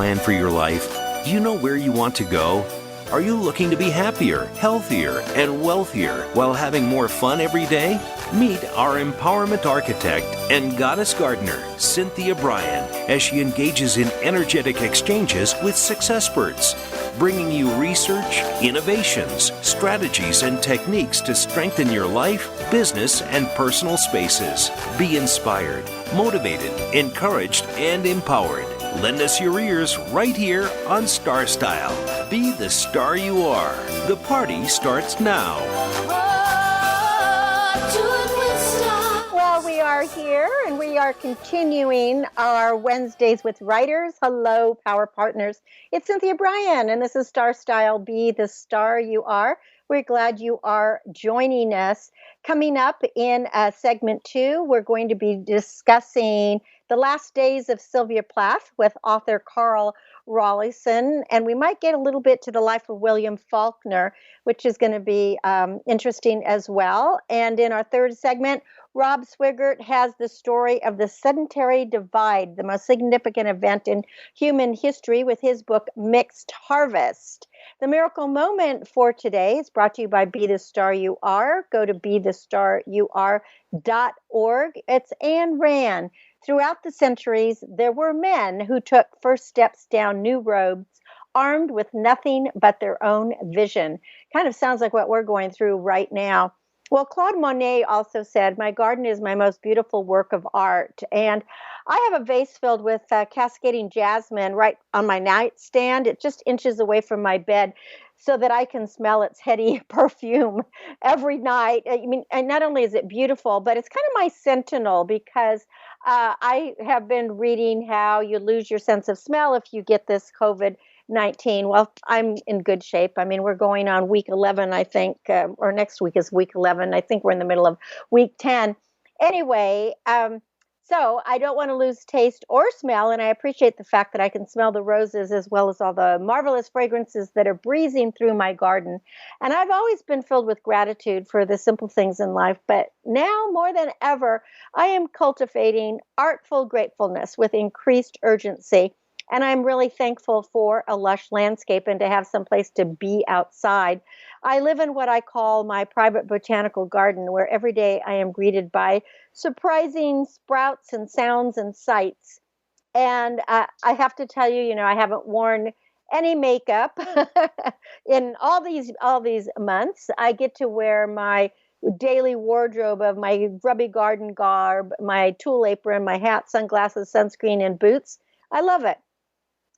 plan for your life? Do you know where you want to go? Are you looking to be happier, healthier, and wealthier while having more fun every day? Meet our empowerment architect and goddess gardener, Cynthia Brian, as she engages in energetic exchanges with successperts, bringing you research, innovations, strategies, and techniques to strengthen your life, business, and personal spaces. Be inspired, motivated, encouraged, and empowered. Lend us your ears right here on Star Style. Be the star you are. The party starts now. Well, we are here and we are continuing our Wednesdays with writers. Hello, Power Partners. It's Cynthia Brian, and this is Star Style. Be the star you are. We're glad you are joining us. Coming up in segment 2, we're going to be discussing the last days of Sylvia Plath with author Rollyson, and we might get a little bit to the life of William Faulkner, which is going to be interesting as well. And in our third segment, Rob Swigart has the story of the Sedentary Divide, the most significant event in human history, with his book, Mixed Harvest. The miracle moment for today is brought to you by Be the Star You Are. Go to BeTheStarYouAre.org. It's Ayn Rand. Throughout the centuries, there were men who took first steps down new roads, armed with nothing but their own vision. Kind of sounds like what we're going through right now. Well, Claude Monet also said, "My garden is my most beautiful work of art." And I have a vase filled with cascading jasmine right on my nightstand. It just inches away from my bed so that I can smell its heady perfume every night. I mean, and not only is it beautiful, but it's kind of my sentinel, because I have been reading how you lose your sense of smell if you get this COVID-19. Well, I'm in good shape. I mean, we're going on week 11, I think, or next week is week 11. I think we're in the middle of week 10. Anyway, so I don't want to lose taste or smell, and I appreciate the fact that I can smell the roses as well as all the marvelous fragrances that are breezing through my garden. And I've always been filled with gratitude for the simple things in life, but now more than ever, I am cultivating artful gratefulness with increased urgency. And I'm really thankful for a lush landscape and to have some place to be outside. I live in what I call my private botanical garden, where every day I am greeted by surprising sprouts and sounds and sights. And I have to tell you, I haven't worn any makeup in all these months. I get to wear my daily wardrobe of my grubby garden garb, my tulle apron, my hat, sunglasses, sunscreen, and boots. I love it.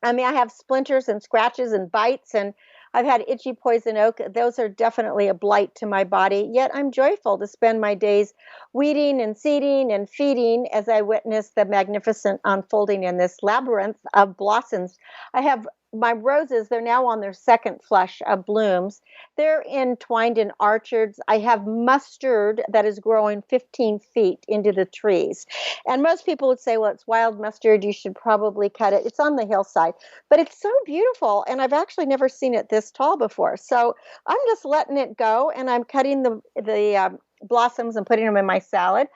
I mean, I have splinters and scratches and bites, and I've had itchy poison oak. Those are definitely a blight to my body, yet I'm joyful to spend my days weeding and seeding and feeding as I witness the magnificent unfolding in this labyrinth of blossoms. I have my roses, they're now on their second flush of blooms. They're entwined in orchards. I have mustard that is growing 15 feet into the trees. And most people would say, well, it's wild mustard. You should probably cut it. It's on the hillside. But it's so beautiful. And I've actually never seen it this tall before. So I'm just letting it go. And I'm cutting the blossoms and putting them in my salad.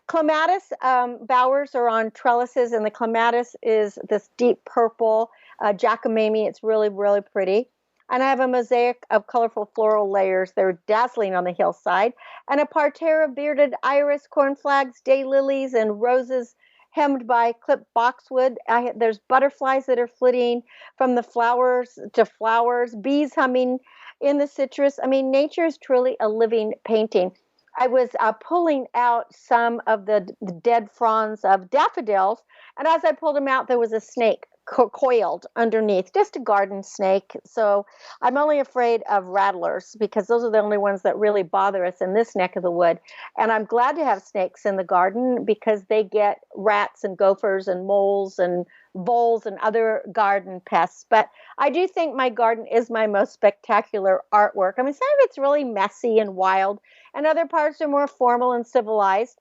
Clematis bowers are on trellises, and the clematis is this deep purple jacamame. It's really, really pretty. And I have a mosaic of colorful floral layers. They're dazzling on the hillside. And a parterre of bearded iris, cornflags, daylilies, and roses hemmed by clipped boxwood. There's butterflies that are flitting from the flowers to flowers, bees humming in the citrus. I mean, nature is truly a living painting. I was pulling out some of the dead fronds of daffodils, and as I pulled them out, there was a snake coiled underneath, just a garden snake. So I'm only afraid of rattlers, because those are the only ones that really bother us in this neck of the wood. And I'm glad to have snakes in the garden, because they get rats and gophers and moles and voles and other garden pests. But I do think my garden is my most spectacular artwork. I mean, some of it's really messy and wild, and other parts are more formal and civilized.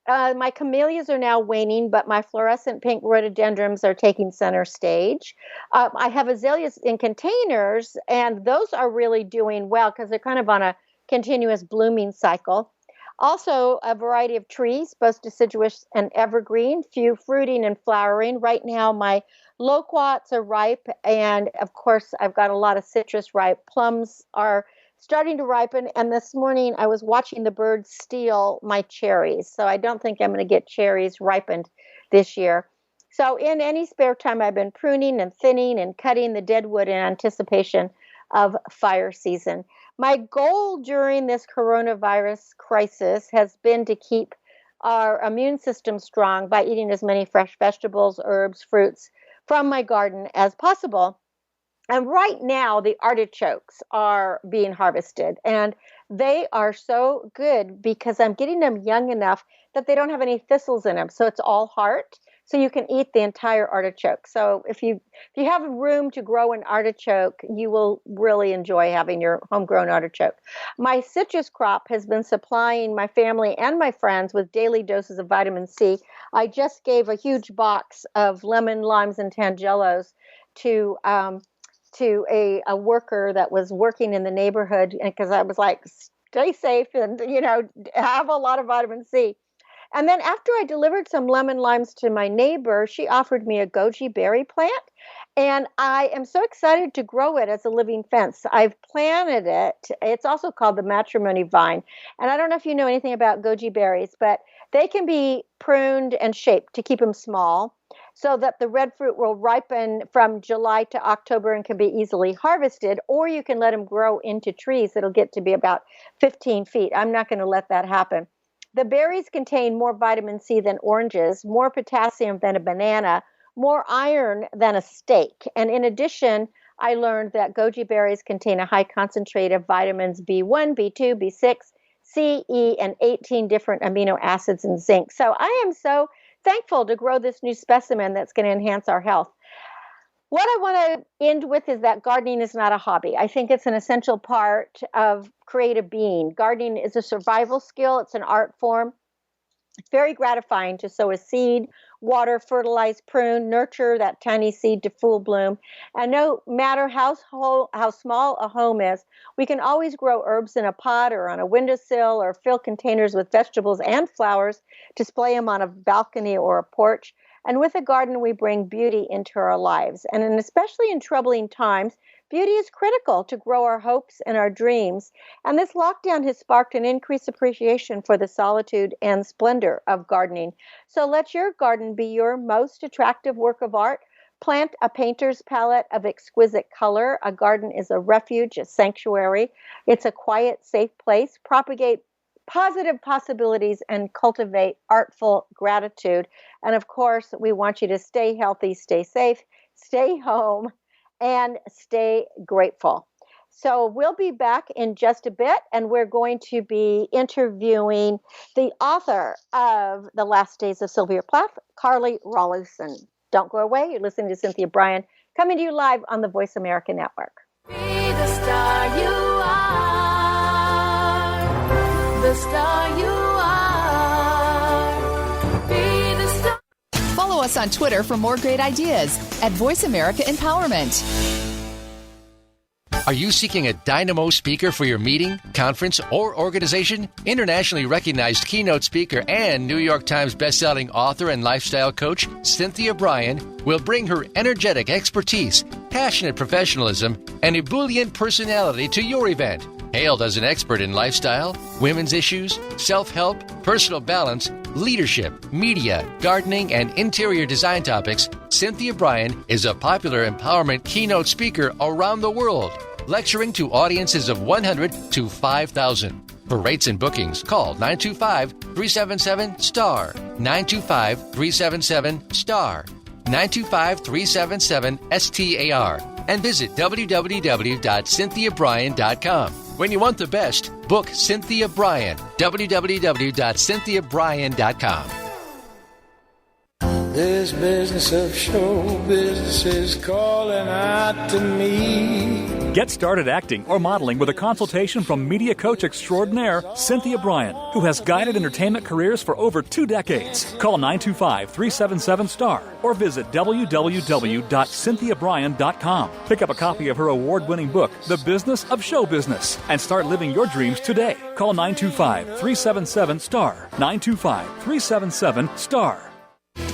My camellias are now waning, but my fluorescent pink rhododendrons are taking center stage. I have azaleas in containers, and those are really doing well because they're kind of on a continuous blooming cycle. Also, a variety of trees, both deciduous and evergreen, few fruiting and flowering. Right now, my Loquats are ripe, and of course, I've got a lot of citrus ripe. Plums are starting to ripen, and this morning I was watching the birds steal my cherries. So I don't think I'm going to get cherries ripened this year. So in any spare time, I've been pruning and thinning and cutting the dead wood in anticipation of fire season. My goal during this coronavirus crisis has been to keep our immune system strong by eating as many fresh vegetables, herbs, fruits from my garden as possible. And right now, the artichokes are being harvested, and they are so good because I'm getting them young enough that they don't have any thistles in them. So it's all heart. So you can eat the entire artichoke. So if you have room to grow an artichoke, you will really enjoy having your homegrown artichoke. My citrus crop has been supplying my family and my friends with daily doses of vitamin C. I just gave a huge box of lemon, limes, and tangelos to a worker that was working in the neighborhood, because I was like, stay safe and, have a lot of vitamin C. And then after I delivered some lemon limes to my neighbor, she offered me a goji berry plant. And I am so excited to grow it as a living fence. I've planted it. It's also called the matrimony vine. And I don't know if you know anything about goji berries, but they can be pruned and shaped to keep them small so that the red fruit will ripen from July to October and can be easily harvested, or you can let them grow into trees that'll get to be about 15 feet. I'm not going to let that happen. The berries contain more vitamin C than oranges, more potassium than a banana, more iron than a steak. And in addition, I learned that goji berries contain a high concentrate of vitamins B1, B2, B6, C, E, and 18 different amino acids and zinc. So I am so thankful to grow this new specimen that's going to enhance our health. What I want to end with is that gardening is not a hobby. I think it's an essential part of creative being. Gardening is a survival skill. It's an art form. It's very gratifying to sow a seed, water, fertilize, prune, nurture that tiny seed to full bloom. And no matter how small a home is, we can always grow herbs in a pot or on a windowsill or fill containers with vegetables and flowers, display them on a balcony or a porch. And with a garden, we bring beauty into our lives. And especially in troubling times, beauty is critical to grow our hopes and our dreams. And this lockdown has sparked an increased appreciation for the solitude and splendor of gardening. So let your garden be your most attractive work of art. Plant a painter's palette of exquisite color. A garden is a refuge, a sanctuary. It's a quiet, safe place. Propagate positive possibilities and cultivate artful gratitude. And of course, we want you to stay healthy, stay safe, stay home, and stay grateful. So we'll be back in just a bit, and we're going to be interviewing the author of The Last Days of Sylvia Plath, Carly Rollyson. Don't go away. You're listening to Cynthia Brian, coming to you live on the Voice America Network. Be the star you are. The star you are. Be the star. Follow us on Twitter for more great ideas at Voice America Empowerment. Are you seeking a dynamo speaker for your meeting, conference, or organization? Internationally recognized keynote speaker and New York Times bestselling author and lifestyle coach Cynthia Brian will bring her energetic expertise, passionate professionalism, and ebullient personality to your event. Hailed as an expert in lifestyle, women's issues, self-help, personal balance, leadership, media, gardening, and interior design topics, Cynthia Brian is a popular empowerment keynote speaker around the world, lecturing to audiences of 100 to 5,000. For rates and bookings, call 925-377-STAR, 925-377-STAR, 925-377-STAR, and visit www.cynthiabrian.com. When you want the best, book Cynthia Brian, www.cynthiabrian.com. This business of show business is calling out to me. Get started acting or modeling with a consultation from media coach extraordinaire Cynthia Brian, who has guided entertainment careers for over 2 decades. Call 925-377-STAR or visit www.cynthiabrian.com. Pick up a copy of her award-winning book, The Business of Show Business, and start living your dreams today. Call 925-377-STAR, 925-377-STAR.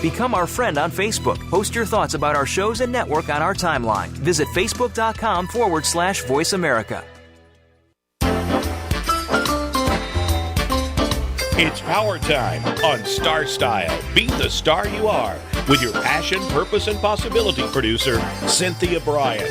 Become our friend on Facebook. Post your thoughts about our shows and network on our timeline. Visit Facebook.com/Voice America. It's power time on Star Style. Be the star you are with your passion, purpose, and possibility producer, Cynthia Brian.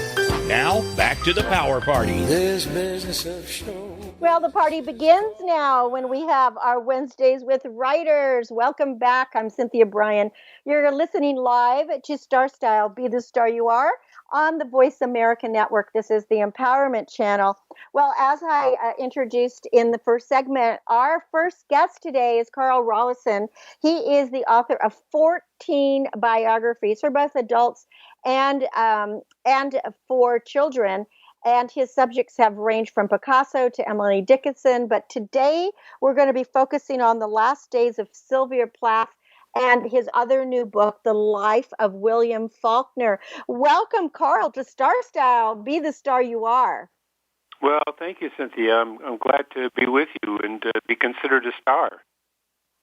Now, back to the Power Party. This business of show. Well, the party begins now when we have our Wednesdays with writers. Welcome back. I'm Cynthia Brian. You're listening live to Star Style, Be the Star You Are, on the Voice America Network. This is the Empowerment Channel. Well, as I introduced in the first segment, our first guest today is Carl Rollyson. He is the author of 14 biographies for both adults and for children. And his subjects have ranged from Picasso to Emily Dickinson. But today we're going to be focusing on the last days of Sylvia Plath and his other new book, The Life of William Faulkner. Welcome, Carl, to Star Style. Be the star you are. Well, thank you, Cynthia. I'm glad to be with you and be considered a star.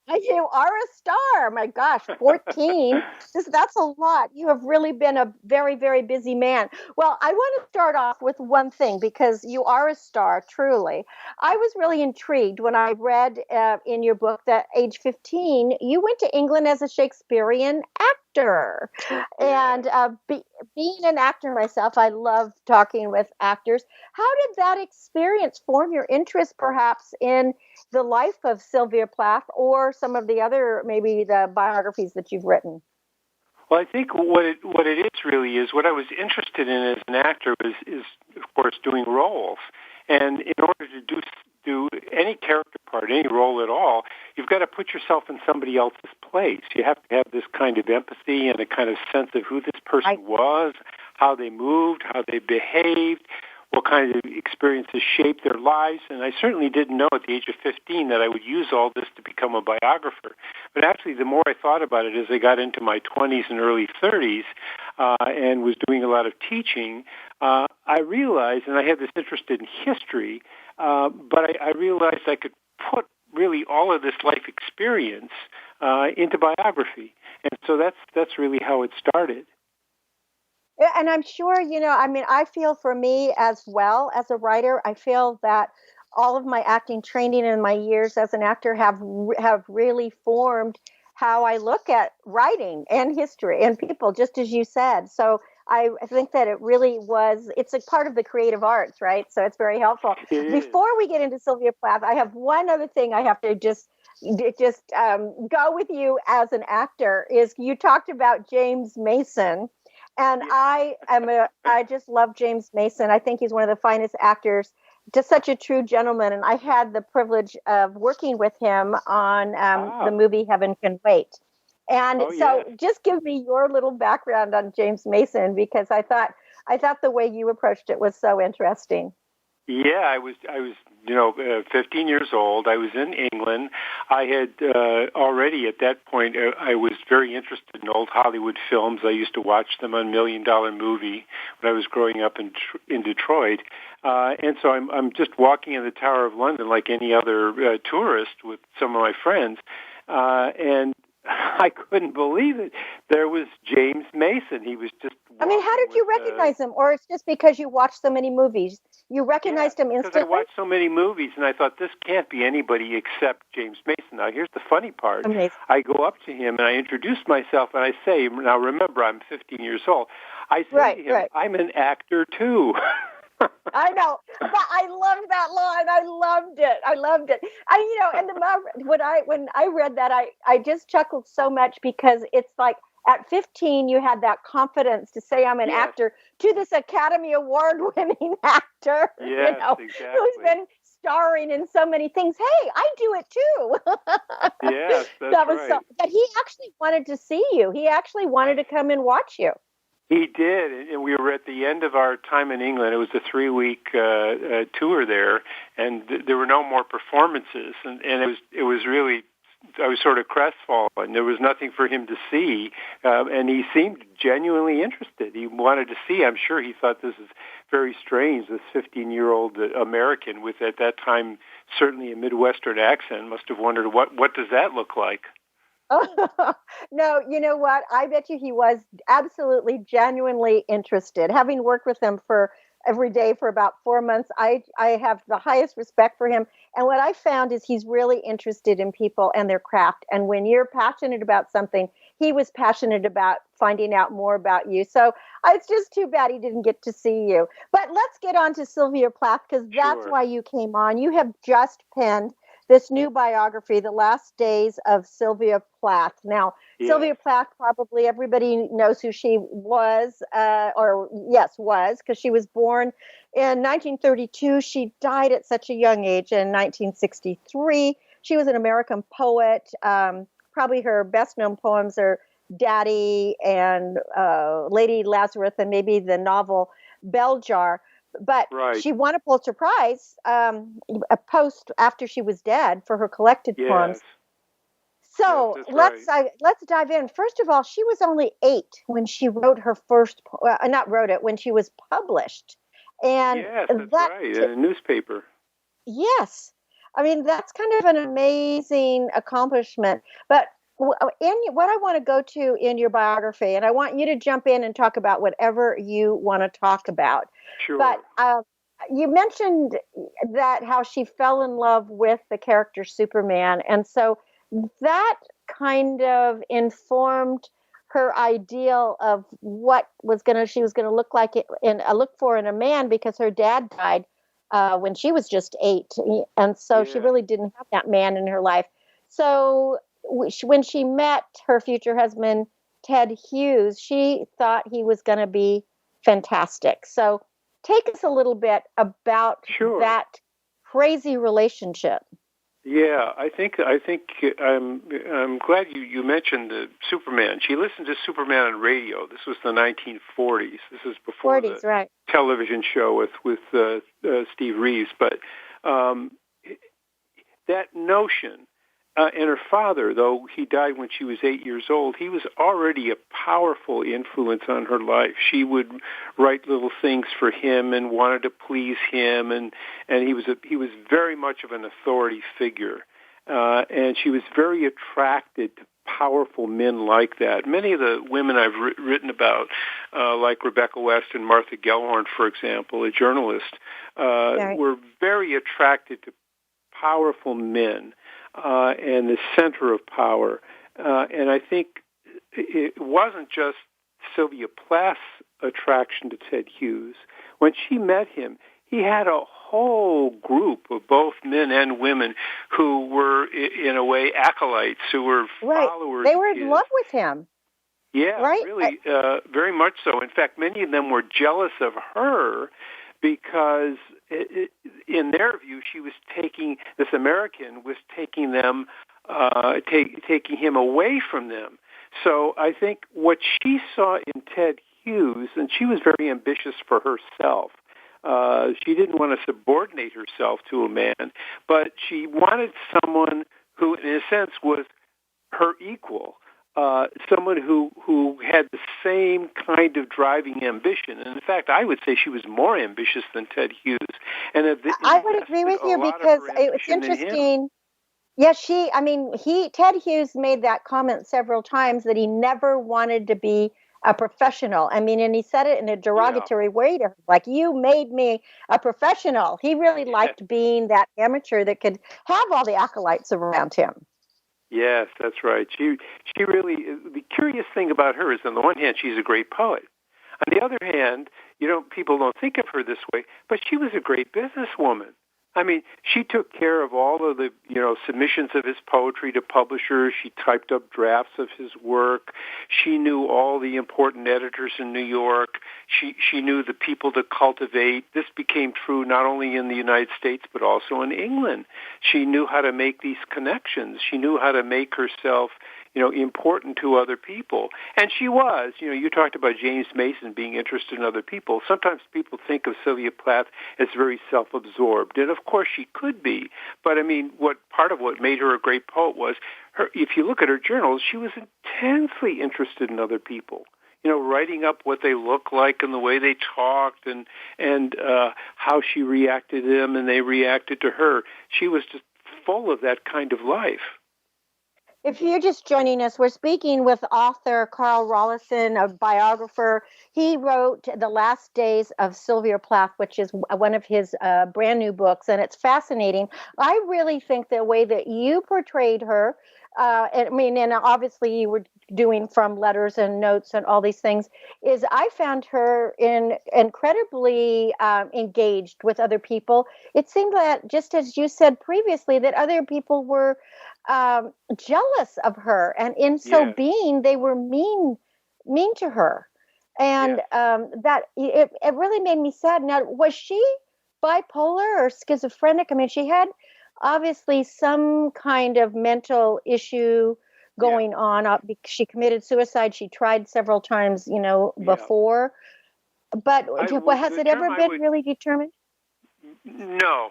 You are a star. My gosh, 14. That's a lot. You have really been a very, very busy man. Well, I want to start off with one thing because you are a star, truly. I was really intrigued when I read in your book that age 15, you went to England as a Shakespearean actor. And being an actor myself, I love talking with actors. How did that experience form your interest, perhaps, in the life of Sylvia Plath or some of the other, maybe the biographies that you've written? Well, I think what it is really is what I was interested in as an actor is of course doing roles, and in order to do any character part, any role at all, you've got to put yourself in somebody else's place. You have to have this kind of empathy and a kind of sense of who this person was, how they moved, how they behaved, what kind of experiences shaped their lives. And I certainly didn't know at the age of 15 that I would use all this to become a biographer. But actually, the more I thought about it as I got into my 20s and early 30s and was doing a lot of teaching, I realized, and I had this interest in history, but I realized I could put really all of this life experience into biography. And so that's really how it started. And I'm sure, I feel for me as well as a writer, I feel that all of my acting training and my years as an actor have really formed how I look at writing and history and people, just as you said. So I think that it's a part of the creative arts, right? So it's very helpful. Before we get into Sylvia Plath, I have one other thing I have to just go with you as an actor is you talked about James Mason. And I just love James Mason. I think he's one of the finest actors, just such a true gentleman. And I had the privilege of working with him on the movie Heaven Can Wait. And just give me your little background on James Mason, because I thought the way you approached it was so interesting. Yeah, I was 15 years old. I was in England. I had already at that point, I was very interested in old Hollywood films. I used to watch them on $1 Million Movie when I was growing up in Detroit. And so I'm just walking in the Tower of London like any other tourist with some of my friends. And I couldn't believe it. There was James Mason. He was just... how did you recognize him? Or it's just because you watched so many movies? You recognized him instantly? Because I watched so many movies, and I thought, this can't be anybody except James Mason. Now, here's the funny part. Amazing. I go up to him, and I introduce myself, and I say, now remember, I'm 15 years old. I say to him, I'm an actor, too. I know, but I loved that line. I loved it. When I read that, I just chuckled so much, because it's like at 15 you had that confidence to say I'm an actor to this Academy Award-winning actor, exactly. who's been starring in so many things. Hey, I do it too. Yes, that's right. But he actually wanted to see you. He actually wanted to come and watch you. He did, and we were at the end of our time in England. It was a 3-week tour there, and there were no more performances, and it was really, I was sort of crestfallen. There was nothing for him to see, and he seemed genuinely interested. He wanted to see. I'm sure he thought this is very strange. This 15-year-old American with, at that time, certainly a Midwestern accent must have wondered, what does that look like? No, you know what? I bet you he was absolutely genuinely interested. Having worked with him for every day for about 4 months, I have the highest respect for him. And what I found is he's really interested in people and their craft. And when you're passionate about something, he was passionate about finding out more about you. So it's just too bad he didn't get to see you. But let's get on to Sylvia Plath, because that's Sure. why you came on. You have just penned this new biography, The Last Days of Sylvia Plath. Now, Yeah. Sylvia Plath, probably everybody knows who she was, was, because she was born in 1932. She died at such a young age in 1963. She was an American poet. Probably her best known poems are Daddy and Lady Lazarus, and maybe the novel Bell Jar. But Right. she won a Pulitzer Prize a post after she was dead for her collected poems. So Yes, that's let's dive in. First of all, she was only 8 when she wrote her first, not wrote it, when she was published. And Yes, that's right, in a newspaper. Yes. I mean, that's kind of an amazing accomplishment. But what I want to go to in your biography, and I want you to jump in and talk about whatever you want to talk about. Sure. But you mentioned that how she fell in love with the character Superman. And so that kind of informed her ideal of what she was gonna look like look for in a man, because her dad died when she was just 8, and so she really didn't have that man in her life. So when she met her future husband Ted Hughes, she thought he was going to be fantastic. So take us a little bit about that crazy relationship. Yeah, I think I'm glad you mentioned the Superman. She listened to Superman on radio. This was the 1940s. This is before the television show with Steve Reeves. But that notion, and her father, though he died when she was 8 years old, he was already a powerful influence on her life. She would write little things for him and wanted to please him, and he was very much of an authority figure, and she was very attracted to powerful men like that. Many of the women I've written about, like Rebecca West and Martha Gellhorn, for example, a journalist, were very attracted to powerful men. And the center of power. And I think it wasn't just Sylvia Plath's attraction to Ted Hughes. When she met him, he had a whole group of both men and women who were, in a way, acolytes, who were followers. They were in love with him. Yeah, really, very much so. In fact, many of them were jealous of her because in their view, this American was taking them, taking him away from them. So I think what she saw in Ted Hughes, and she was very ambitious for herself. She didn't want to subordinate herself to a man, but she wanted someone who, in a sense, was her equal. Someone who had the same kind of driving ambition. And in fact, I would say she was more ambitious than Ted Hughes. And I would agree with you, because it's interesting. Yeah, Ted Hughes made that comment several times that he never wanted to be a professional. I mean, and he said it in a derogatory way to her, like, you made me a professional. He really liked being that amateur that could have all the acolytes around him. Yes, that's right. She really, the curious thing about her is, on the one hand, she's a great poet. On the other hand, people don't think of her this way, but she was a great businesswoman. I mean, she took care of all of the, submissions of his poetry to publishers. She typed up drafts of his work. She knew all the important editors in New York. She knew the people to cultivate. This became true not only in the United States, but also in England. She knew how to make these connections. She knew how to make herself, important to other people. And she was, you talked about James Mason being interested in other people. Sometimes people think of Sylvia Plath as very self-absorbed. And of course she could be. But I mean, part of what made her a great poet was if you look at her journals, she was intensely interested in other people. Writing up what they looked like and the way they talked and how she reacted to them and they reacted to her. She was just full of that kind of life. If you're just joining us, we're speaking with author Carl Rollyson, a biographer. He wrote The Last Days of Sylvia Plath, which is one of his brand new books, and it's fascinating. I really think the way that you portrayed her, and obviously you were doing from letters and notes and all these things, is I found her incredibly engaged with other people. It seemed that, just as you said previously, that other people were jealous of her, and in so being, they were mean to her, and that it really made me sad. Now, was she bipolar or schizophrenic? I mean, she had obviously some kind of mental issue going on. She committed suicide. She tried several times, before. But has it ever been really determined? No.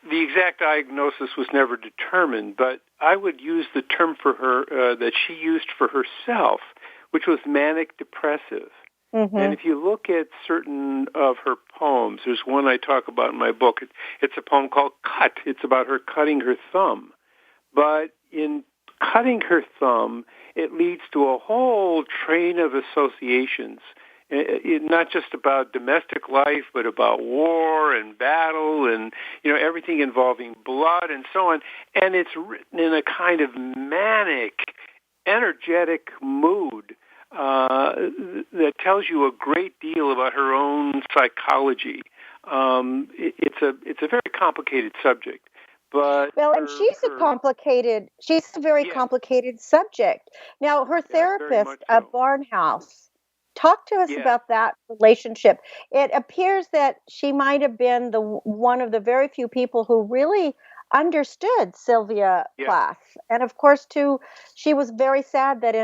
The exact diagnosis was never determined, but I would use the term for her that she used for herself, which was manic depressive. Mm-hmm. And if you look at certain of her poems, there's one I talk about in my book. It's a poem called Cut. It's about her cutting her thumb. But in cutting her thumb, it leads to a whole train of associations. Not just about domestic life, but about war and battle and, everything involving blood and so on. And it's written in a kind of manic, energetic mood that tells you a great deal about her own psychology. It's a very complicated subject. But and she's a very complicated subject. Now, her therapist, Barnhouse, talk to us about that relationship. It appears that she might have been one of the very few people who really understood Sylvia Plath. And of course, too, she was very sad that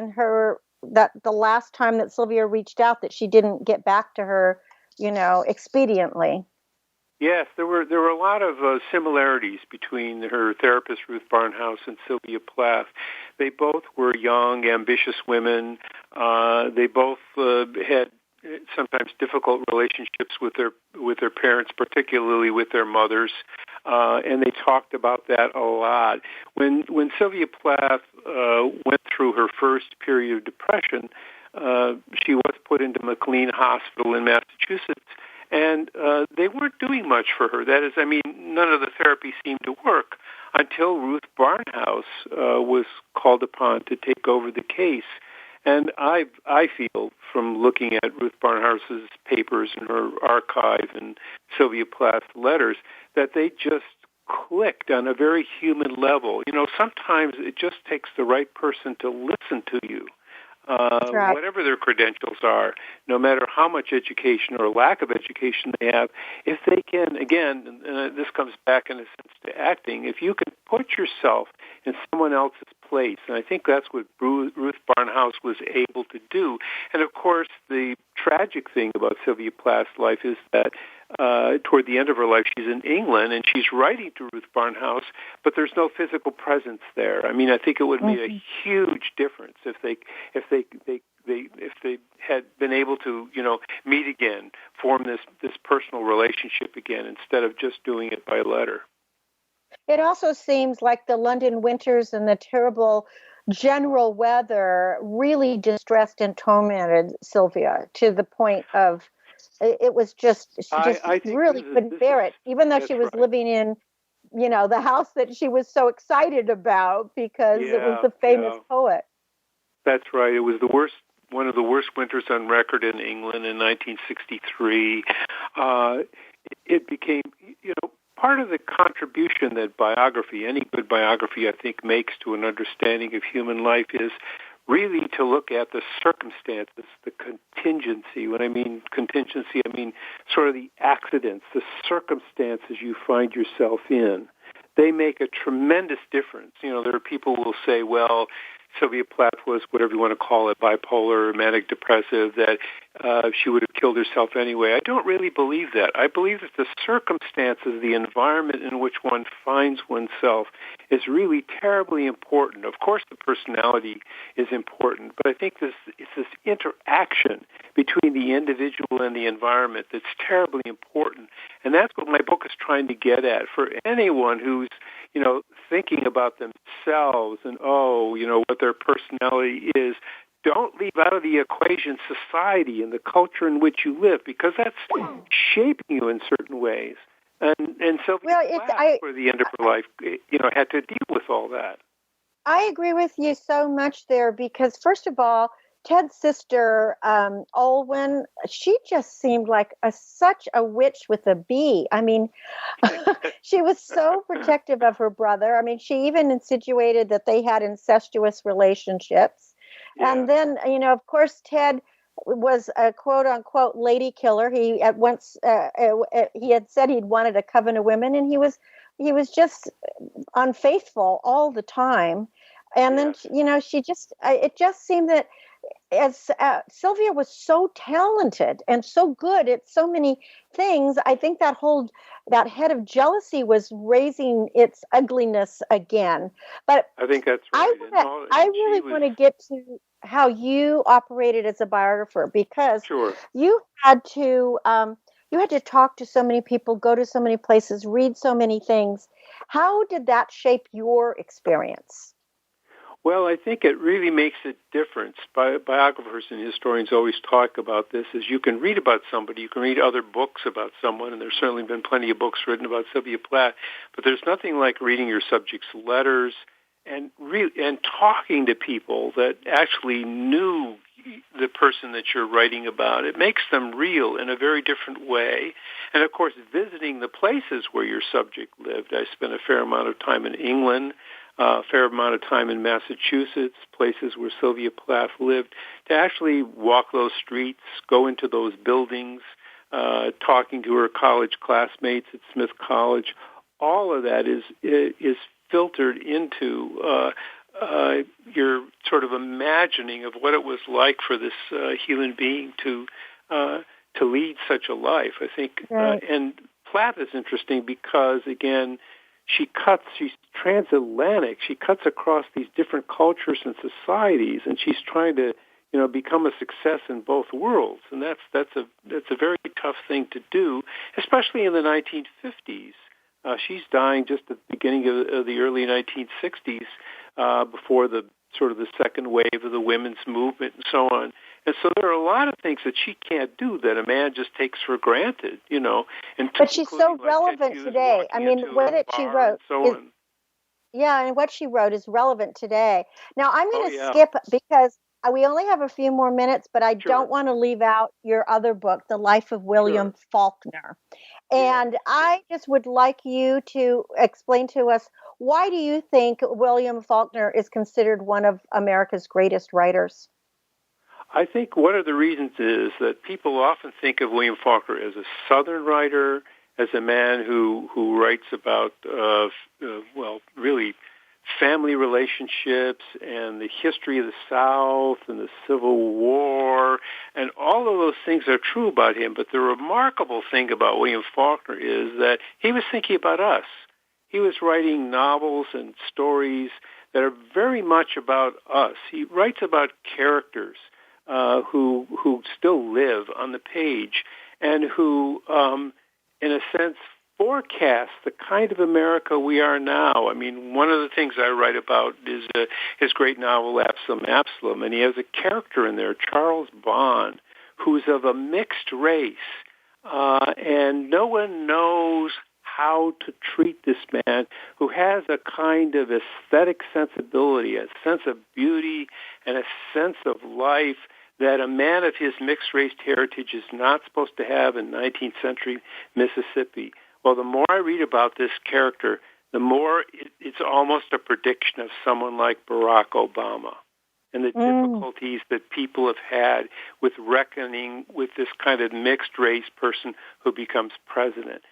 the last time that Sylvia reached out, that she didn't get back to her, expediently. Yes, there were a lot of similarities between her therapist, Ruth Barnhouse, and Sylvia Plath. They both were young, ambitious women. They both had sometimes difficult relationships with their parents, particularly with their mothers, and they talked about that a lot. When Sylvia Plath went through her first period of depression, she was put into McLean Hospital in Massachusetts. And they weren't doing much for her. That is, none of the therapy seemed to work until Ruth Barnhouse was called upon to take over the case. And I feel, from looking at Ruth Barnhouse's papers and her archive and Sylvia Plath's letters, that they just clicked on a very human level. Sometimes it just takes the right person to listen to you. Right. Whatever their credentials are, no matter how much education or lack of education they have, if they can, again, this comes back in a sense to acting, if you can put yourself in someone else's place, and I think that's what Ruth Barnhouse was able to do. And of course, the tragic thing about Sylvia Plath's life is that toward the end of her life, she's in England and she's writing to Ruth Barnhouse, but there's no physical presence there. I think it would make a huge difference if they had been able to, meet again, form this personal relationship again, instead of just doing it by letter. It also seems like the London winters and the terrible general weather really distressed and tormented Sylvia to the point of it was just really couldn't bear it, even though she was living in, the house that she was so excited about because it was the famous poet. That's right. It was one of the worst winters on record in England in 1963. It became, part of the contribution that any good biography, I think, makes to an understanding of human life is really to look at the circumstances, the contingency. When I mean contingency, I mean sort of the accidents, the circumstances you find yourself in. They make a tremendous difference. There are people who will say, well, Sylvia Plath was, whatever you want to call it, bipolar, manic depressive, that she would have killed herself anyway. I don't really believe that. I believe that the circumstances, the environment in which one finds oneself is really terribly important. Of course, the personality is important, but I think it's this interaction between the individual and the environment that's terribly important. And that's what my book is trying to get at. For anyone who's, thinking about themselves and, what their personality is. Don't leave out of the equation society and the culture in which you live, because that's shaping you in certain ways. And Sylvia Plath, for the end of her life, had to deal with all that. I agree with you so much there, because first of all, Ted's sister, Olwen, she just seemed like such a witch with a bee. I mean, she was so protective of her brother. I mean, she even insinuated that they had incestuous relationships. Yeah. And then, of course, Ted was a quote unquote lady killer. He at once he had said he'd wanted a coven of women, and he was just unfaithful all the time. And then, she just, it just seemed that as Sylvia was so talented and so good at so many things, I think that head of jealousy was raising its ugliness again. But I think that's right. I really want to get to how you operated as a biographer, because you had to talk to so many people, go to so many places, read so many things. How did that shape your experience? Well, I think it really makes a difference. Biographers and historians always talk about this, is you can read about somebody, you can read other books about someone, and there's certainly been plenty of books written about Sylvia Plath, but there's nothing like reading your subject's letters and talking to people that actually knew the person that you're writing about. It makes them real in a very different way. And, of course, visiting the places where your subject lived. I spent a fair amount of time in England, a fair amount of time in Massachusetts, places where Sylvia Plath lived, to actually walk those streets, go into those buildings, talking to her college classmates at Smith College. All of that is filtered into your sort of imagining of what it was like for this human being to lead such a life. I think, and Plath is interesting because, again, she's transatlantic. She cuts across these different cultures and societies, and she's trying to, become a success in both worlds. And that's a very tough thing to do, especially in the 1950s. She's dying just at the beginning of the early 1960s, before the sort of the second wave of the women's movement and so on. And so there are a lot of things that she can't do that a man just takes for granted, But she's so relevant today. I mean, what she wrote and what she wrote is relevant today. Now, I'm going to skip, because we only have a few more minutes, but I don't want to leave out your other book, The Life of William Faulkner. And I just would like you to explain to us, why do you think William Faulkner is considered one of America's greatest writers? I think one of the reasons is that people often think of William Faulkner as a Southern writer, as a man who writes about, really family relationships and the history of the South and the Civil War, and all of those things are true about him. But the remarkable thing about William Faulkner is that he was thinking about us. He was writing novels and stories that are very much about us. He writes about characters who still live on the page, and who, in a sense, forecast the kind of America we are now. I mean, one of the things I write about is his great novel, Absalom, and he has a character in there, Charles Bond, who's of a mixed race, and no one knows how to treat this man, who has a kind of aesthetic sensibility, a sense of beauty, and a sense of life that a man of his mixed-race heritage is not supposed to have in 19th century Mississippi. Well, the more I read about this character, the more it's almost a prediction of someone like Barack Obama and the difficulties that people have had with reckoning with this kind of mixed-race person who becomes president.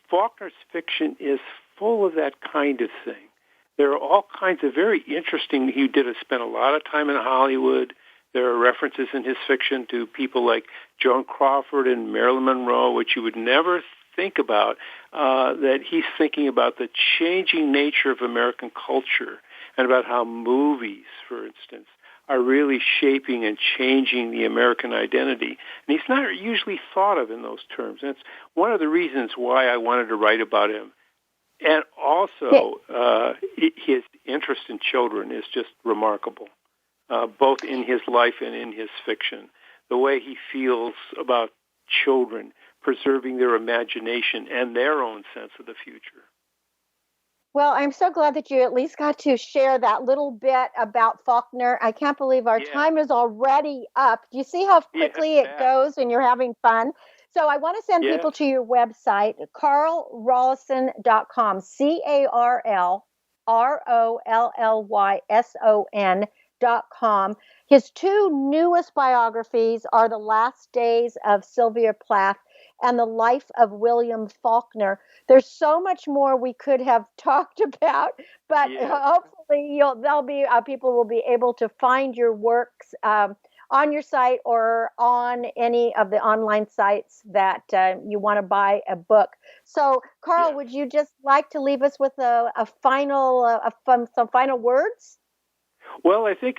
Faulkner's fiction is full of that kind of thing. There are all kinds of very interesting, he spent a lot of time in Hollywood. There are references in his fiction to people like Joan Crawford and Marilyn Monroe, which you would never think about, that he's thinking about the changing nature of American culture and about how movies, for instance, are really shaping and changing the American identity. And he's not usually thought of in those terms. And it's one of the reasons why I wanted to write about him. And also, his interest in children is just remarkable, both in his life and in his fiction. The way he feels about children, preserving their imagination and their own sense of the future. Well, I'm so glad that you at least got to share that little bit about Faulkner. I can't believe our time is already up. Do you see how quickly it goes when you're having fun? So I want to send people to your website, carlrollison.com, CarlRollYson.com. His two newest biographies are The Last Days of Sylvia Plath and The Life of William Faulkner. There's so much more we could have talked about, but hopefully people will be able to find your works on your site or on any of the online sites that you want to buy a book. So, Carl, would you just like to leave us with some final words? Well, I think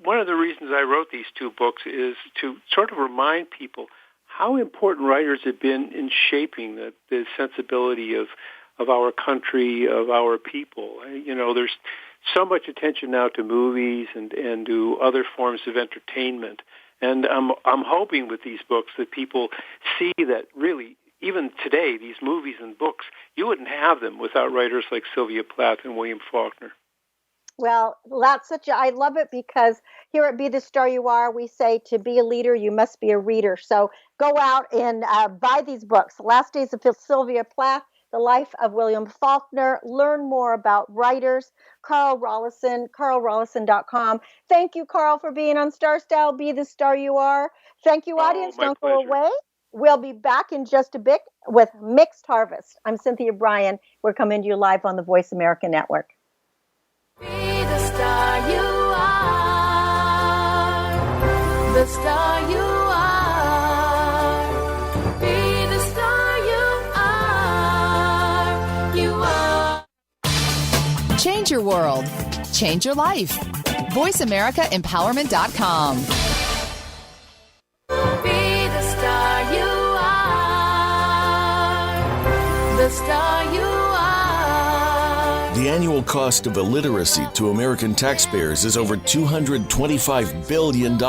one of the reasons I wrote these two books is to sort of remind people how important writers have been in shaping the sensibility of our country, of our people. There's so much attention now to movies and to other forms of entertainment. And I'm hoping with these books that people see that really, even today, these movies and books, you wouldn't have them without writers like Sylvia Plath and William Faulkner. Well, I love it because here at Be the Star You Are, we say to be a leader, you must be a reader. So go out and buy these books. The Last Days of Sylvia Plath, The Life of William Faulkner. Learn more about writers. Carl Rollyson, carlrollison.com. Thank you, Carl, for being on Star Style, Be the Star You Are. Thank you, audience. Don't go away. We'll be back in just a bit with Mixed Harvest. I'm Cynthia Brian. We're coming to you live on the Voice America Network. Be the star you are. The star you are. Be the star you are. You are. Change your world. Change your life. VoiceAmericaEmpowerment.com. Be the star you are. The star you are. The annual cost of illiteracy to American taxpayers is over $225 billion.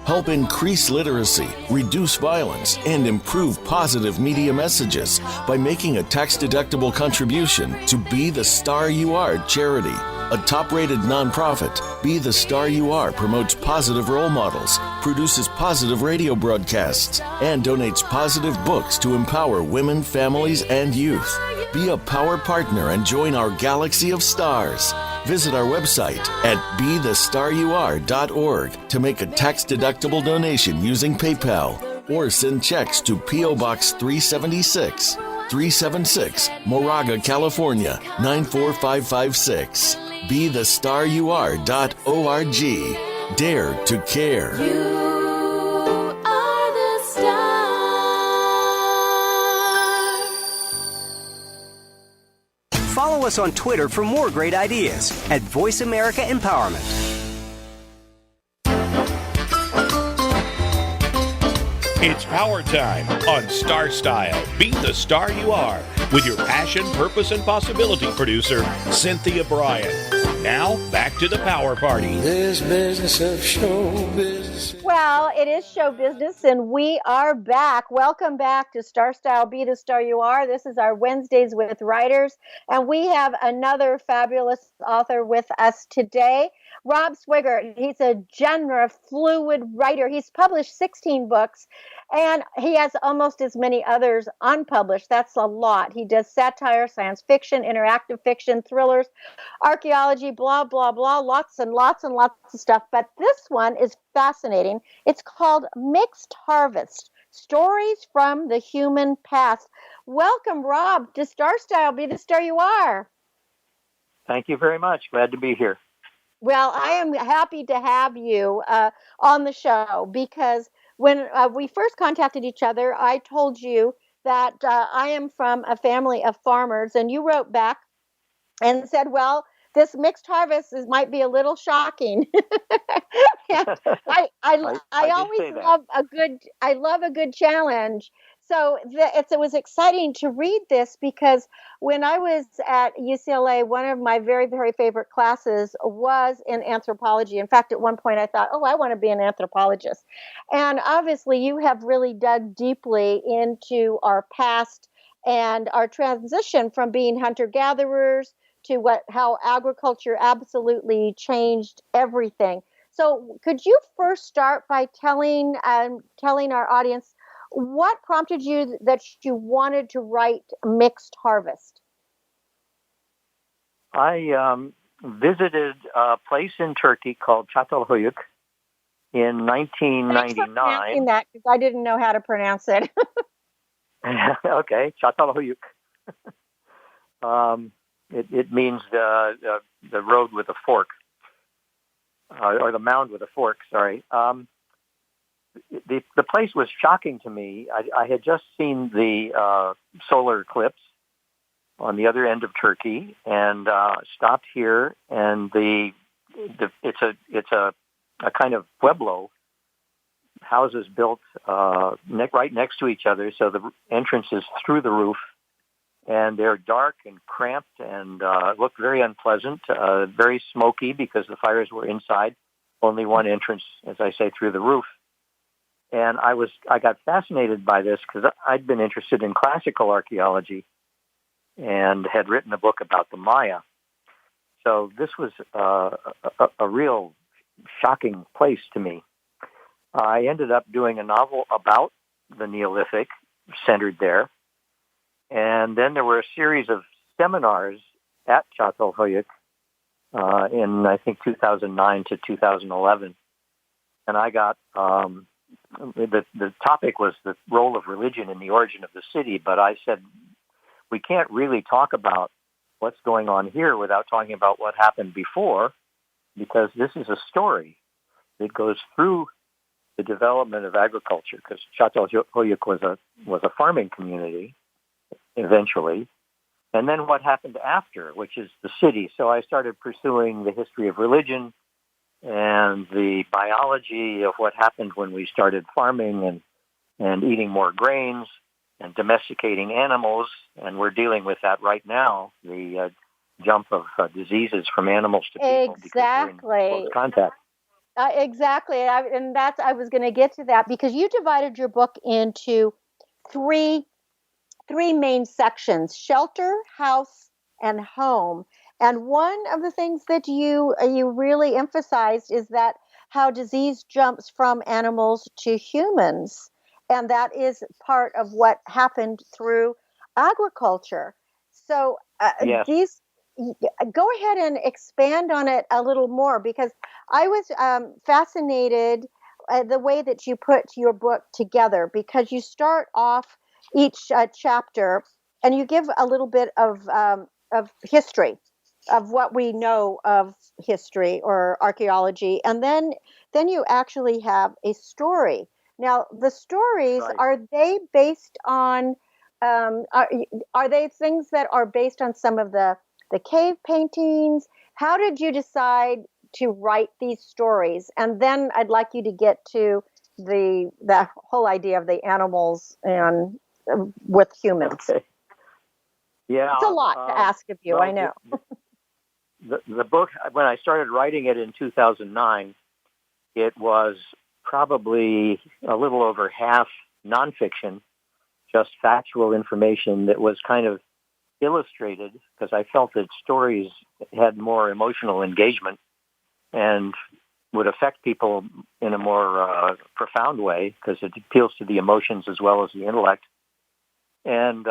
Help increase literacy, reduce violence, and improve positive media messages by making a tax-deductible contribution to Be the Star You Are charity. A top-rated nonprofit, Be the Star You Are promotes positive role models, produces positive radio broadcasts, and donates positive books to empower women, families, and youth. Be a power partner and join our galaxy of stars. Visit our website at BeTheStarYouAre.org to make a tax-deductible donation using PayPal or send checks to P.O. Box 376, Moraga, California, 94556. BeTheStarYouAre.org. Dare to care. You are the star. Follow us on Twitter for more great ideas at Voice America Empowerment. It's power time on Star Style. Be the star you are with your passion, purpose, and possibility producer, Cynthia Brian. Now, back to the power party. This business of show business. Well, it is show business, and we are back. Welcome back to Star Style, Be the Star You Are. This is our Wednesdays with Writers, and we have another fabulous author with us today, Rob Swigart. He's a genre fluid writer. He's published 16 books, and he has almost as many others unpublished. That's a lot. He does satire, science fiction, interactive fiction, thrillers, archaeology, blah, blah, blah, lots and lots and lots of stuff. But this one is fascinating. It's called Mixed Harvest, Stories from the Human Past. Welcome, Rob, to Star Style, Be the Star You Are. Thank you very much. Glad to be here. Well, I am happy to have you on the show because when we first contacted each other, I told you that I am from a family of farmers, and you wrote back and said, well, this mixed harvest might be a little shocking. I always love a good challenge. So it was exciting to read this because when I was at UCLA, one of my very, very favorite classes was in anthropology. In fact, at one point I thought, oh, I want to be an anthropologist. And obviously you have really dug deeply into our past and our transition from being hunter-gatherers to how agriculture absolutely changed everything. So could you first start by telling our audience what prompted you that you wanted to write Mixed Harvest? I visited a place in Turkey called Çatalhöyük in 1999. Thanks for pronouncing that, because I didn't know how to pronounce it. Okay, Çatalhöyük. It means the road with a fork, or the mound with a fork. Sorry. The place was shocking to me. I had just seen the solar eclipse on the other end of Turkey, and stopped here. And it's a kind of pueblo, houses built right next to each other, so the entrance is through the roof, and they're dark and cramped and look very unpleasant, very smoky because the fires were inside. Only one entrance, as I say, through the roof. And I got fascinated by this because I'd been interested in classical archaeology and had written a book about the Maya. So this was a real shocking place to me. I ended up doing a novel about the Neolithic centered there. And then there were a series of seminars at Çatalhöyük in, I think, 2009 to 2011. And I got, the topic was the role of religion in the origin of the city, but I said, we can't really talk about what's going on here without talking about what happened before, because this is a story that goes through the development of agriculture, because Çatalhöyük was a farming community eventually, and then what happened after, which is the city. So I started pursuing the history of religion and the biology of what happened when we started farming and eating more grains and domesticating animals, and we're dealing with that right now, the jump of diseases from animals to people because we're in close contact. Exactly, I was going to get to that, because you divided your book into three main sections: shelter, house, and home. And one of the things that you really emphasized is that how disease jumps from animals to humans, and that is part of what happened through agriculture. So Yes. Go ahead and expand on it a little more, because I was fascinated the way that you put your book together, because you start off each chapter and you give a little bit of history of what we know of history or archaeology, and then you actually have a story. Now, the stories, Right. are they based on are they things that are based on some of the cave paintings? How did you decide to write these stories? And then I'd like you to get to the whole idea of the animals and with humans. Okay. Yeah, it's a lot to ask of you. well, I know. The book, when I started writing it in 2009, it was probably a little over half nonfiction, just factual information that was kind of illustrated, because I felt that stories had more emotional engagement and would affect people in a more profound way, because it appeals to the emotions as well as the intellect. And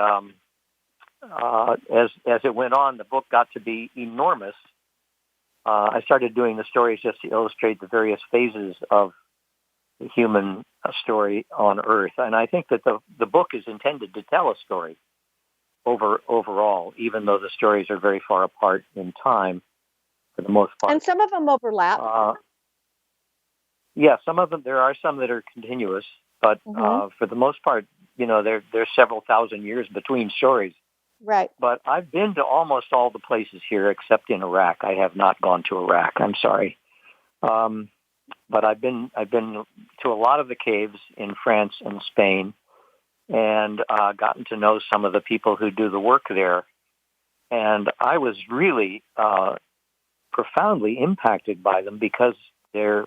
as it went on, the book got to be enormous. I started doing the stories just to illustrate the various phases of the human story on Earth. And I think that the book is intended to tell a story overall, even though the stories are very far apart in time for the most part. And some of them overlap. Yeah, some of them, there are some that are continuous, but for the most part, there's several thousand years between stories. Right. But I've been to almost all the places here except in Iraq. I have not gone to Iraq. I'm sorry. But I've been to a lot of the caves in France and Spain. and gotten to know some of the people who do the work there. And I was really profoundly impacted by them because their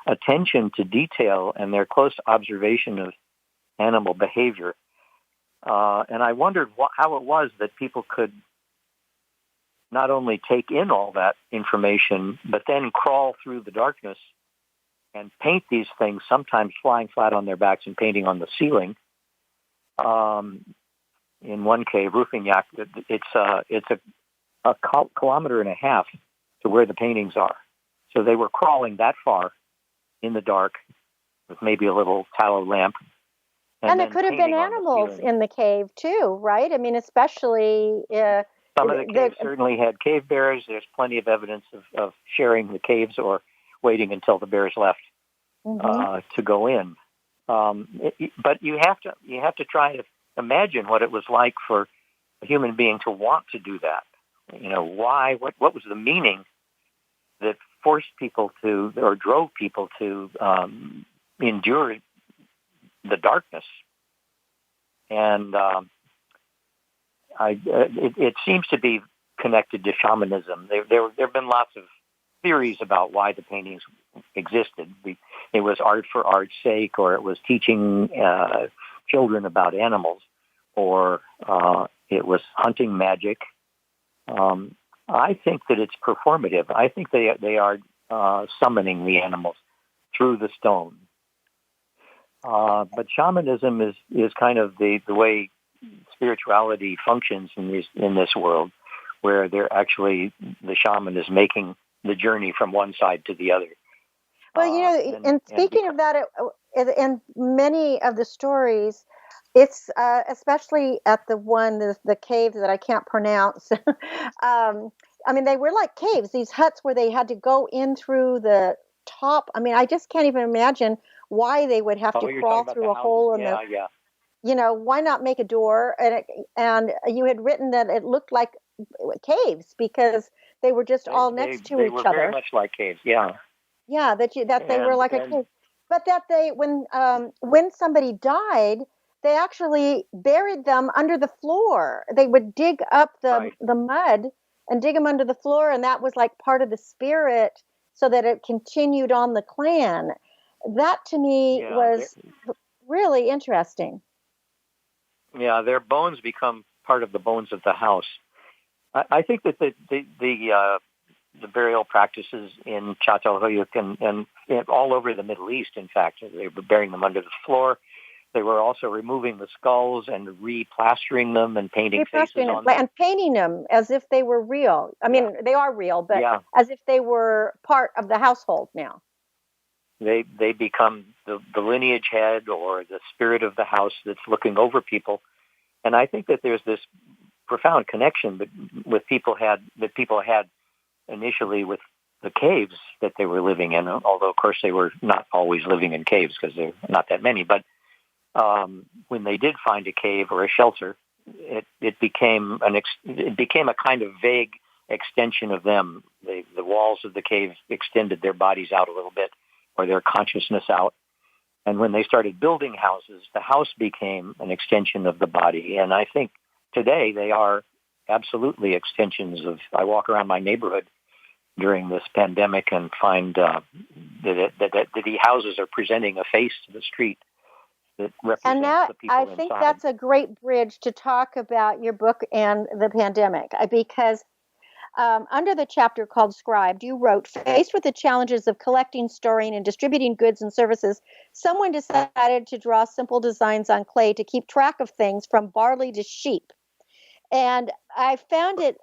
attention to detail and their close observation of animal behavior. And I wondered how it was that people could not only take in all that information, but then crawl through the darkness and paint these things, sometimes flying flat on their backs and painting on the ceiling. In one cave, Roofingyak, it's a kilometer and a half to where the paintings are. So they were crawling that far in the dark with maybe a little tallow lamp. And there could have been animals in the cave too, right? I mean, especially... some of the caves certainly had cave bears. There's plenty of evidence of sharing the caves or waiting until the bears left to go in. But you have to try to imagine what it was like for a human being to want to do that. You know, why? What was the meaning that forced people to, or drove people to endure the darkness? And it seems to be connected to shamanism. There have been lots of theories about why the paintings existed. It was art for art's sake, or it was teaching children about animals, or it was hunting magic. I think that it's performative. I think they are summoning the animals through the stone. But shamanism is kind of the way spirituality functions in this world, where the shaman is making the journey from one side to the other. Well, and speaking of that, in many of the stories, it's especially at the cave that I can't pronounce. I mean, they were like caves, these huts where they had to go in through the top. I mean, I just can't even imagine why they would have to crawl through a hole in the. You know, why not make a door? And you had written that it looked like caves because they were just all next to each other. They were very much like caves, yeah. Yeah, they were like a cave. But that when somebody died, they actually buried them under the floor. They would dig up the mud and dig them under the floor, and that was like part of the spirit so that it continued on the clan. That to me was really interesting. Yeah, their bones become part of the bones of the house. I think that the burial practices in Çatalhöyük and all over the Middle East, in fact, they were burying them under the floor. They were also removing the skulls and replastering them and painting faces on them. And painting them as if they were real. I mean, they are real, but as if they were part of the household now. They become the lineage head or the spirit of the house that's looking over people. And I think that there's this profound connection that people had initially with the caves that they were living in, although, of course, they were not always living in caves because there are not that many. But when they did find a cave or a shelter, it became a kind of vague extension of them. The walls of the cave extended their bodies out a little bit, or their consciousness out. And when they started building houses, the house became an extension of the body. And I think today they are absolutely extensions of. I walk around my neighborhood during this pandemic and find that the houses are presenting a face to the street that represents the people inside. I think that's a great bridge to talk about your book and the pandemic, because under the chapter called Scribed, you wrote, faced with the challenges of collecting, storing, and distributing goods and services, someone decided to draw simple designs on clay to keep track of things from barley to sheep. And I found it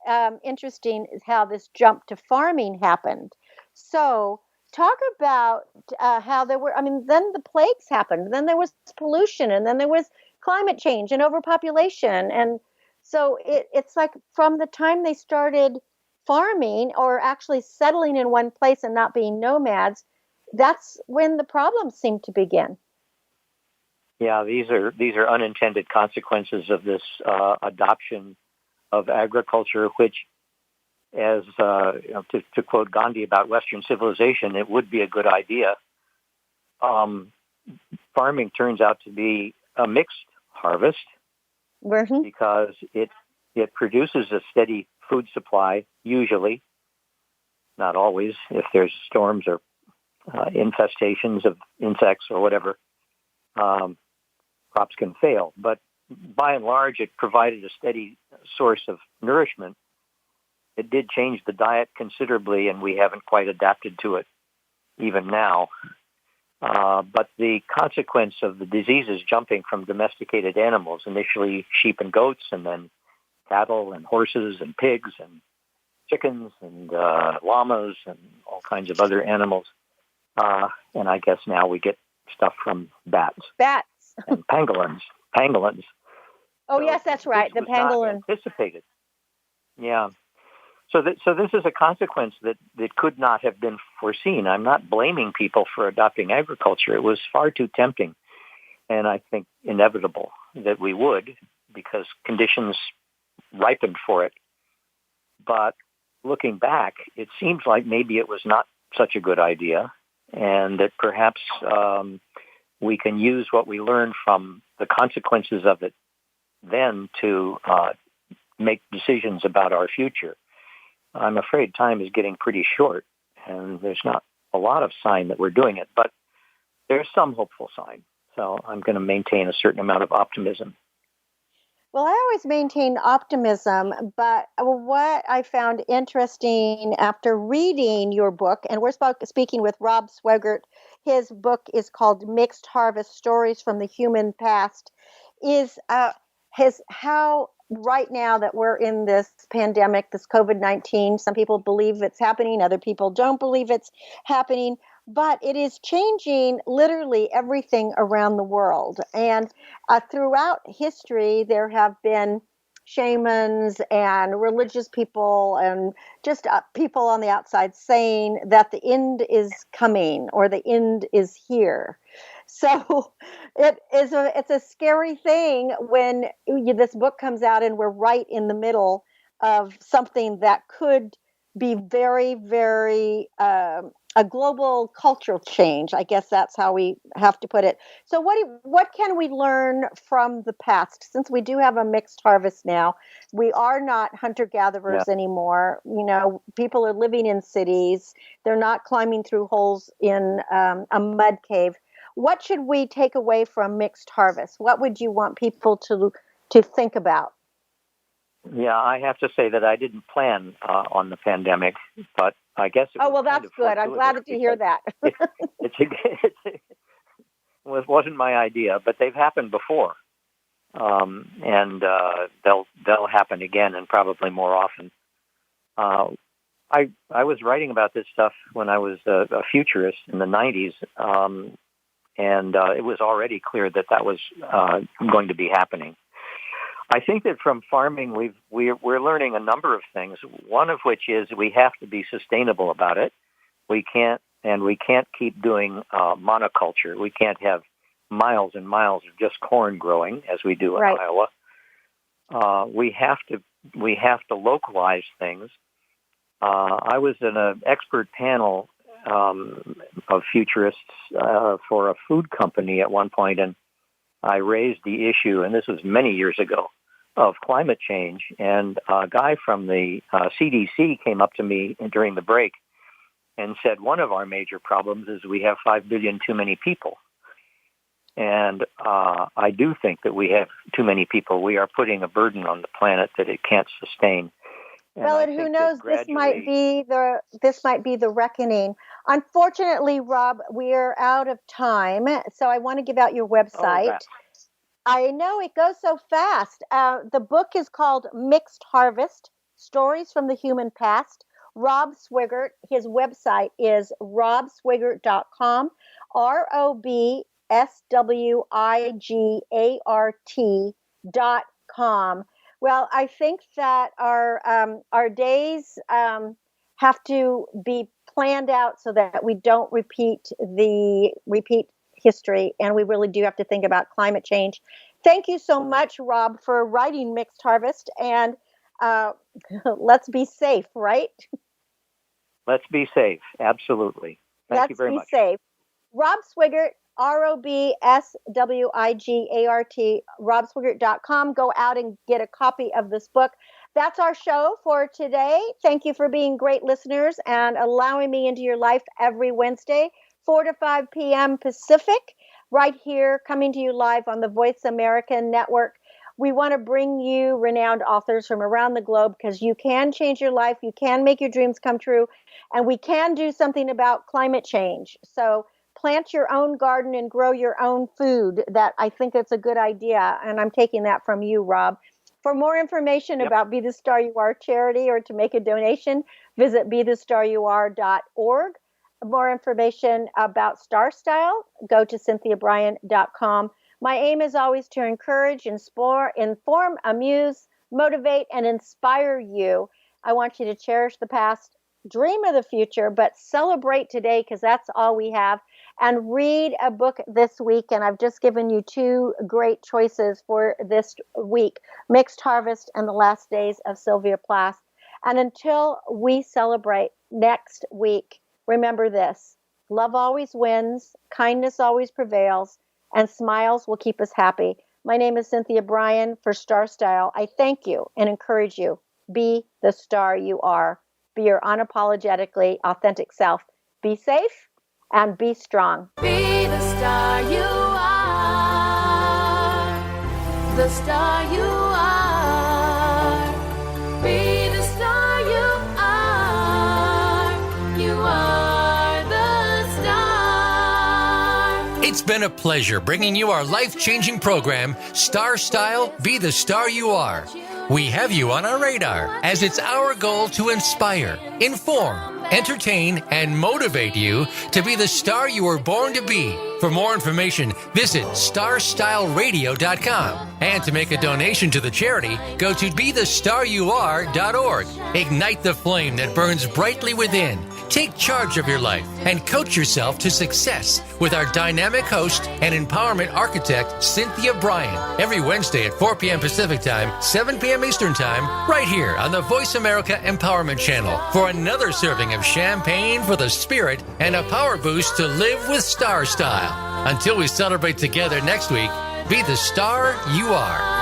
interesting how this jump to farming happened. So talk about how there were, then the plagues happened, then there was pollution, and then there was climate change and overpopulation. And so it's like from the time they started farming or actually settling in one place and not being nomads, that's when the problems seem to begin. Yeah, these are unintended consequences of this adoption of agriculture, which, as to quote Gandhi about Western civilization, it would be a good idea. Farming turns out to be a mixed harvest because it produces a steady food supply, usually, not always. If there's storms or infestations of insects or whatever, crops can fail. But by and large, it provided a steady source of nourishment. It did change the diet considerably, and we haven't quite adapted to it even now. But the consequence of the diseases jumping from domesticated animals, initially sheep and goats, and then cattle and horses and pigs and chickens and llamas and all kinds of other animals. And I guess now we get stuff from bats. Bats. And pangolins. Oh, yes, that's right. The pangolin. Anticipated. Yeah. So this is a consequence that could not have been foreseen. I'm not blaming people for adopting agriculture. It was far too tempting, and I think inevitable that we would, because conditions ripened for it. But looking back, it seems like maybe it was not such a good idea, and that perhaps we can use what we learned from the consequences of it then to make decisions about our future. I'm afraid time is getting pretty short, and there's not a lot of sign that we're doing it, but there's some hopeful sign. So I'm going to maintain a certain amount of optimism. Well, I always maintain optimism, but what I found interesting after reading your book, and we're speaking with Rob Swigart, his book is called Mixed Harvest, Stories from the Human Past, is how right now that we're in this pandemic, this COVID-19, some people believe it's happening, other people don't believe it's happening, but it is changing literally everything around the world. And throughout history, there have been shamans and religious people and just people on the outside saying that the end is coming or the end is here. So it's a scary thing when this book comes out and we're right in the middle of something that could be very, very a global cultural change. I guess that's how we have to put it. So what can we learn from the past? Since we do have a mixed harvest now, we are not hunter-gatherers anymore. You know, people are living in cities. They're not climbing through holes in a mud cave. What should we take away from mixed harvest? What would you want people to think about? Yeah, I have to say that I didn't plan on the pandemic, but I guess it was that's good. I'm glad to hear that. it wasn't my idea, but they've happened before, and they'll happen again, and probably more often. I was writing about this stuff when I was a futurist in the 90s, and it was already clear that was going to be happening. I think that from farming, we're learning a number of things. One of which is we have to be sustainable about it. We can't keep doing monoculture. We can't have miles and miles of just corn growing as we do in Iowa. We have to localize things. I was in an expert panel of futurists for a food company at one point, and I raised the issue, and this was many years ago, of climate change. And a guy from the CDC came up to me during the break and said, one of our major problems is we have 5 billion too many people. And I do think that we have too many people. We are putting a burden on the planet that it can't sustain. And who knows? This might be the reckoning. Unfortunately, Rob, we're out of time, so I want to give out your website. I know it goes so fast. The book is called Mixed Harvest: Stories from the Human Past. Rob Swigart, his website is robswigart.com, ROBSWIGART.com. Well, I think that our days have to be planned out so that we don't repeat history, and we really do have to think about climate change. Thank you so much, Rob, for writing Mixed Harvest, and let's be safe, right? Let's be safe, absolutely. Thank you very much. Let's be safe. Rob Swigart, ROBSWIGART, robswigart.com. Go out and get a copy of this book. That's our show for today. Thank you for being great listeners and allowing me into your life every Wednesday, 4 to 5 p.m. Pacific, right here, coming to you live on the Voice America Network. We want to bring you renowned authors from around the globe because you can change your life, you can make your dreams come true, and we can do something about climate change. So plant your own garden and grow your own food. That I think it's a good idea, and I'm taking that from you, Rob. For more information about Be the Star You Are charity or to make a donation, visit BeTheStarYouAre.org. More information about Star Style, go to CynthiaBrian.com. My aim is always to encourage, inform, amuse, motivate, and inspire you. I want you to cherish the past, dream of the future, but celebrate today because that's all we have. And read a book this week. And I've just given you 2 great choices for this week, Mixed Harvest and The Last Days of Sylvia Plath. And until we celebrate next week, remember this: love always wins, kindness always prevails, and smiles will keep us happy. My name is Cynthia Brian for Star Style. I thank you and encourage you. Be the star you are. Be your unapologetically authentic self. Be safe and be strong. Be the star you are. The star you are. Be the star you are. You are the star. It's been a pleasure bringing you our life-changing program, Star Style, Be the Star You Are. We have you on our radar, as it's our goal to inspire, inform, entertain, and motivate you to be the star you were born to be. For more information, visit starstyleradio.com. And to make a donation to the charity, go to BeTheStarYouAre.org. Ignite the flame that burns brightly within. Take charge of your life and coach yourself to success with our dynamic host and empowerment architect, Cynthia Brian, every Wednesday at 4 p.m. Pacific Time, 7 p.m. Eastern Time, right here on the Voice America Empowerment Channel for another serving of champagne for the spirit and a power boost to live with Star Style. Until we celebrate together next week, be the star you are.